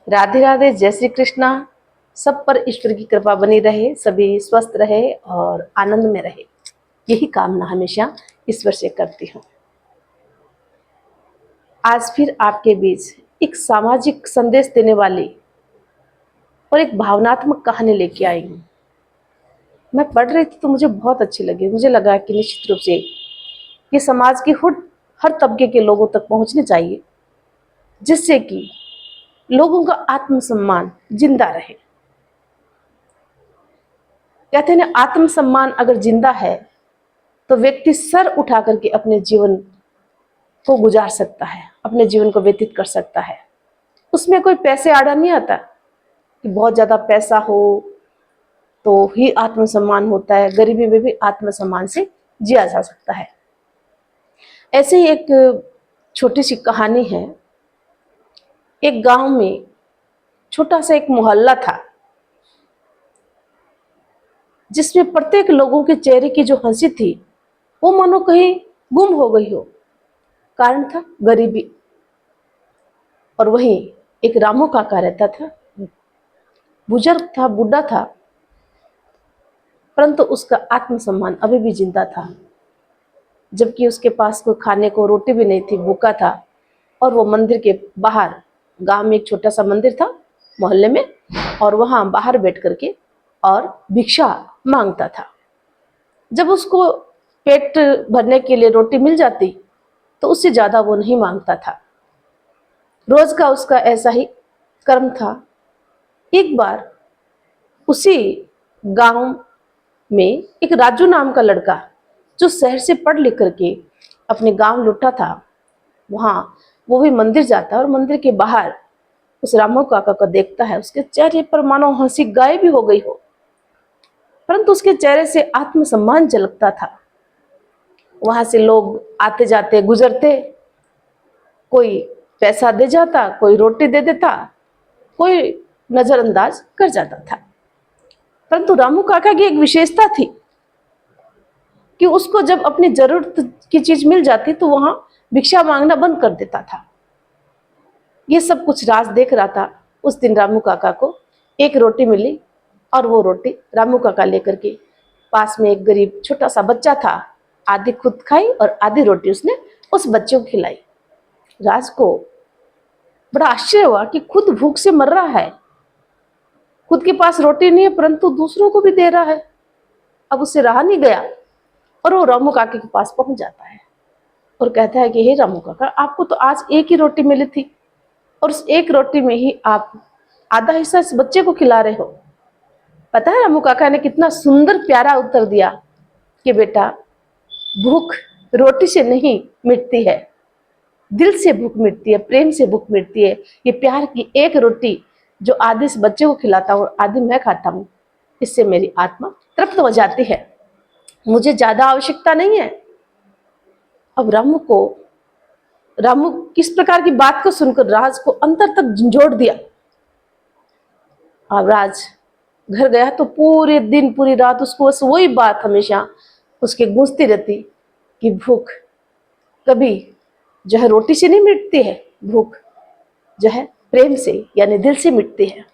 राधे राधे, जय श्री कृष्णा। सब पर ईश्वर की कृपा बनी रहे, सभी स्वस्थ रहे और आनंद में रहे, यही कामना हमेशा ईश्वर से करती हूँ। आज फिर आपके बीच एक सामाजिक संदेश देने वाली और एक भावनात्मक कहानी लेके आई हूँ। मैं पढ़ रही थी तो मुझे बहुत अच्छी लगी। मुझे लगा कि निश्चित रूप से ये समाज के हर तबके के लोगों तक पहुंचनी चाहिए, जिससे कि लोगों का आत्मसम्मान जिंदा रहे। कहते हैं ना, आत्मसम्मान अगर जिंदा है तो व्यक्ति सर उठा करके अपने जीवन को गुजार सकता है, अपने जीवन को व्यतीत कर सकता है। उसमें कोई पैसे आड़ा नहीं आता कि बहुत ज्यादा पैसा हो तो ही आत्मसम्मान होता है। गरीबी में भी आत्मसम्मान से जिया जा सकता है। ऐसे ही एक छोटी सी कहानी है। एक गांव में छोटा सा एक मोहल्ला था, जिसमें प्रत्येक लोगों के चेहरे की जो हंसी थी वो मानो कहीं गुम हो गई हो। कारण था गरीबी। और वहीं एक रामू काका रहता था। बुजुर्ग था, बूढ़ा था, परंतु उसका आत्मसम्मान अभी भी जिंदा था। जबकि उसके पास कोई खाने को रोटी भी नहीं थी, भूखा था। और वो मंदिर के बाहर, गांव में एक छोटा सा मंदिर था मोहल्ले में, और वहां बाहर बैठ करके और भिक्षा मांगता था। जब उसको पेट भरने के लिए रोटी मिल जाती तो उससे ज्यादा वो नहीं मांगता था। रोज का उसका ऐसा ही कर्म था। एक बार उसी गांव में एक राजू नाम का लड़का, जो शहर से पढ़ लिख करके अपने गांव लौटा था, वहां वो भी मंदिर जाता है और मंदिर के बाहर उस रामू काका को देखता है। उसके चेहरे पर मानो हंसी गायब भी हो गई हो, परंतु उसके चेहरे से आत्मसम्मान झलकता था। वहां से लोग आते जाते गुजरते, कोई पैसा दे जाता, कोई रोटी दे देता, कोई नजरअंदाज कर जाता था। परंतु रामू काका की एक विशेषता थी कि उसको जब अपनी जरूरत की चीज मिल जाती तो वहां भिक्षा मांगना बंद कर देता था। ये सब कुछ राज देख रहा था। उस दिन रामू काका को एक रोटी मिली और वो रोटी रामू काका लेकर के, पास में एक गरीब छोटा सा बच्चा था, आधी खुद खाई और आधी रोटी उसने उस बच्चे को खिलाई। राज को बड़ा आश्चर्य हुआ कि खुद भूख से मर रहा है, खुद के पास रोटी नहीं है, परंतु दूसरों को भी दे रहा है। अब उससे रहा नहीं गया और वो रामू काका के पास पहुंच जाता है और कहता है कि हे रामू काका, आपको तो आज एक ही रोटी मिली थी और उस एक रोटी में ही आप आधा हिस्सा इस बच्चे को खिला रहे हो। पता है रामू काका ने कितना सुंदर प्यारा उत्तर दिया कि बेटा, भूख रोटी से नहीं मिटती है, दिल से भूख मिटती है, प्रेम से भूख मिटती है। ये प्यार की एक रोटी जो आधे इस बच्चे को खिलाता हूँ और आधे मैं खाता हूँ, इससे मेरी आत्मा तृप्त हो जाती है, मुझे ज्यादा आवश्यकता नहीं है। अब रामू किस प्रकार की बात को सुनकर राज को अंतर तक झंझोड़ दिया। अब राज घर गया तो पूरे दिन पूरी रात उसको बस वही बात हमेशा उसके गूंजती रहती कि भूख कभी जो है रोटी से नहीं मिटती है, भूख जो है प्रेम से यानी दिल से मिटती है।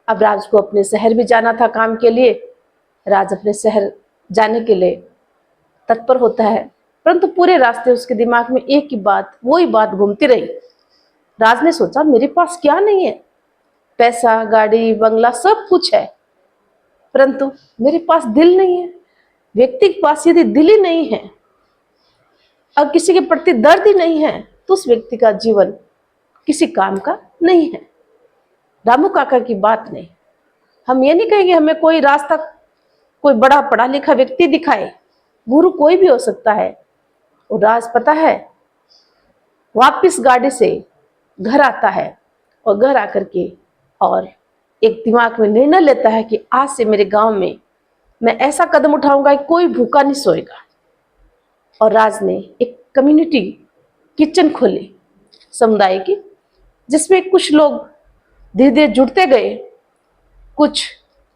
अब राज को अपने शहर भी जाना था काम के लिए। राज अपने शहर जाने के लिए तत्पर होता है, परंतु पूरे रास्ते उसके दिमाग में एक ही बात, वही बात घूमती रही। राज ने सोचा, मेरे पास क्या नहीं है, पैसा, गाड़ी, बंगला सब कुछ है, परंतु मेरे पास दिल नहीं है। व्यक्ति के पास यदि दिल ही नहीं है और किसी के प्रति दर्द ही नहीं है तो उस व्यक्ति का जीवन किसी काम का नहीं है। रामू काका की बात नहीं। हम ये नहीं कहेंगे हमें कोई रास्ता कोई बड़ा पढ़ा लिखा व्यक्ति दिखाए, गुरु कोई भी हो सकता है। और राज पता है वापिस गाड़ी से घर आता है और घर आकर के और एक दिमाग में निर्णय लेता है कि आज से मेरे गांव में मैं ऐसा कदम उठाऊंगा कि कोई भूखा नहीं सोएगा। और राज ने एक कम्युनिटी किचन खोली समुदाय की, जिसमें कुछ लोग धीरे धीरे जुड़ते गए, कुछ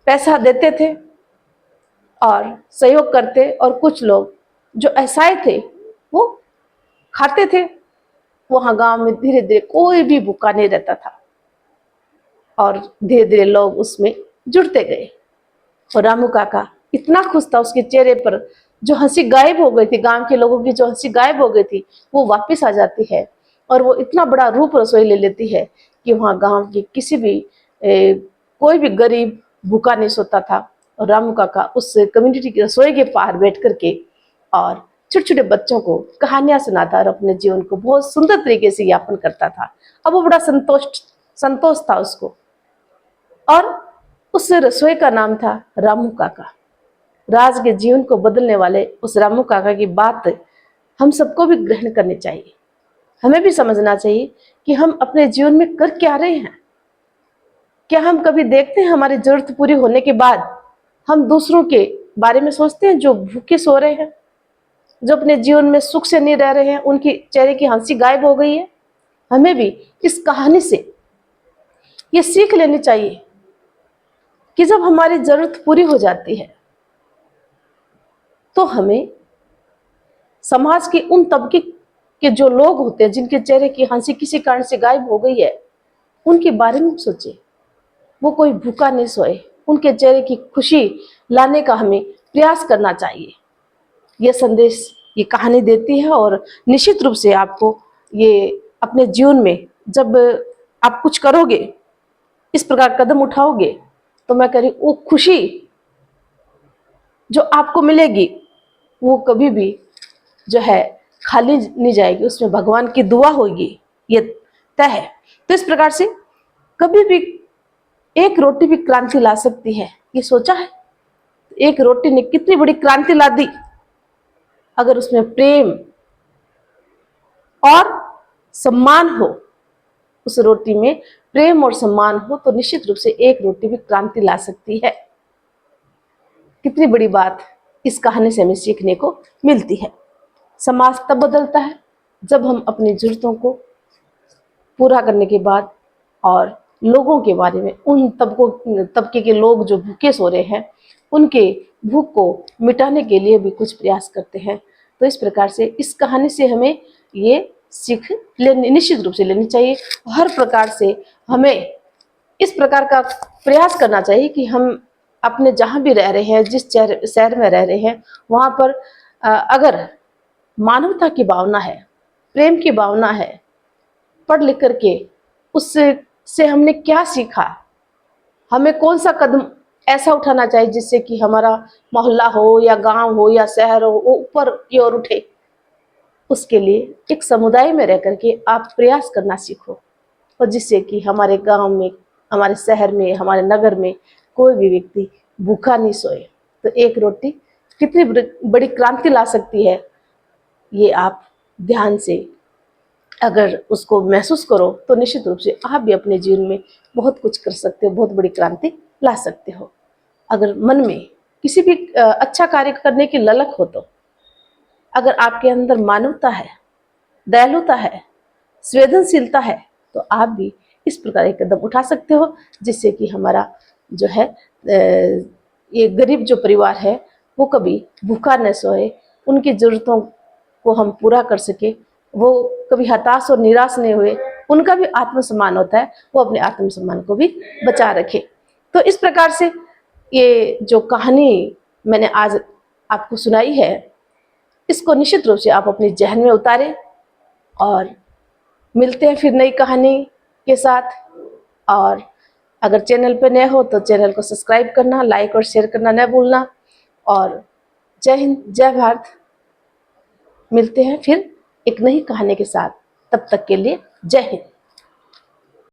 पैसा देते थे और सहयोग करते, और कुछ लोग जो असहाय थे वो खाते थे। वहां गांव में धीरे धीरे कोई भी भूखा नहीं रहता था। और धीरे धीरे लोग उसमें जुड़ते गए। और रामू काका इतना खुश था, उसके चेहरे पर जो हंसी गायब हो गई थी, गांव के लोगों की जो हंसी गायब हो गई थी वो वापस आ जाती है, और वो इतना बड़ा रूप रसोई ले लेती है कि वहाँ गांव के किसी भी कोई भी गरीब भूखा नहीं सोता था। और रामू काका उस कम्युनिटी की रसोई के पार बैठ करके और छोटे छोटे बच्चों को कहानियां सुनाता और अपने जीवन को बहुत सुंदर तरीके से यापन करता था। अब वो बड़ा संतोष था उसको, और उस रसोई का नाम था रामू काका। राज के जीवन को बदलने वाले उस रामू काका की बात हम सबको भी ग्रहण करनी चाहिए। हमें भी समझना चाहिए कि हम अपने जीवन में कर क्या रहे हैं। क्या हम कभी देखते हैं हमारी जरूरत पूरी होने के बाद हम दूसरों के बारे में सोचते हैं जो भूखे सो रहे हैं, जो अपने जीवन में सुख से नहीं रह रहे हैं, उनकी चेहरे की हंसी गायब हो गई है। हमें भी इस कहानी से ये सीख लेनी चाहिए कि जब हमारी जरूरत पूरी हो जाती है तो हमें समाज के उन तबके के जो लोग होते हैं जिनके चेहरे की हंसी किसी कारण से गायब हो गई है, उनके बारे में सोचे। वो कोई भूखा नहीं सोए, उनके चेहरे की खुशी लाने का हमें प्रयास करना चाहिए। यह संदेश ये कहानी देती है, और निश्चित रूप से आपको ये अपने जीवन में जब आप कुछ करोगे, इस प्रकार कदम उठाओगे, तो मैं कह रही वो खुशी जो आपको मिलेगी वो कभी भी जो है खाली नहीं जाएगी, उसमें भगवान की दुआ होगी, ये तय है। तो इस प्रकार से कभी भी एक रोटी भी क्रांति ला सकती है, ये सोचा है? एक रोटी ने कितनी बड़ी क्रांति ला दी। अगर उसमें प्रेम और सम्मान हो, उस रोटी में प्रेम और सम्मान हो, तो निश्चित रूप से एक रोटी भी क्रांति ला सकती है। कितनी बड़ी बात इस कहानी से हमें सीखने को मिलती है। समाज तब बदलता है जब हम अपनी जरूरतों को पूरा करने के बाद और लोगों के बारे में, उन तबके के लोग जो भूखे सो रहे हैं, उनके भूख को मिटाने के लिए भी कुछ प्रयास करते हैं। तो इस प्रकार से इस कहानी से हमें ये सीख निश्चित रूप से लेनी चाहिए। हर प्रकार से हमें इस प्रकार का प्रयास करना चाहिए कि हम अपने जहाँ भी रह रहे हैं, जिस शहर में रह रहे हैं, वहाँ पर अगर मानवता की भावना है, प्रेम की भावना है, पढ़ लिख करके उससे हमने क्या सीखा, हमें कौन सा कदम ऐसा उठाना चाहिए जिससे कि हमारा मोहल्ला हो या गांव हो या शहर हो वो ऊपर की ओर उठे, उसके लिए एक समुदाय में रह करके आप प्रयास करना सीखो, और जिससे कि हमारे गांव में, हमारे शहर में, हमारे नगर में कोई भी व्यक्ति भूखा नहीं सोए। तो एक रोटी कितनी बड़ी क्रांति ला सकती है, ये आप ध्यान से अगर उसको महसूस करो तो निश्चित रूप से आप भी अपने जीवन में बहुत कुछ कर सकते हो, बहुत बड़ी क्रांति ला सकते हो। अगर मन में किसी भी अच्छा कार्य करने की ललक हो, तो अगर आपके अंदर मानवता है, दयालुता है, संवेदनशीलता है, तो आप भी इस प्रकार एक कदम उठा सकते हो, जिससे कि हमारा जो है ये गरीब जो परिवार है वो कभी भूखा न सोए, उनकी ज़रूरतों को हम पूरा कर सके, वो कभी हताश और निराश नहीं हुए, उनका भी आत्मसम्मान होता है, वो अपने आत्मसम्मान को भी बचा रखे। तो इस प्रकार से ये जो कहानी मैंने आज आपको सुनाई है, इसको निश्चित रूप से आप अपने जहन में उतारें, और मिलते हैं फिर नई कहानी के साथ। और अगर चैनल पर नए हो तो चैनल को सब्सक्राइब करना, लाइक और शेयर करना न भूलना। और जय हिंद, जय भारत। मिलते हैं फिर एक नई कहानी के साथ, तब तक के लिए जय हिंद।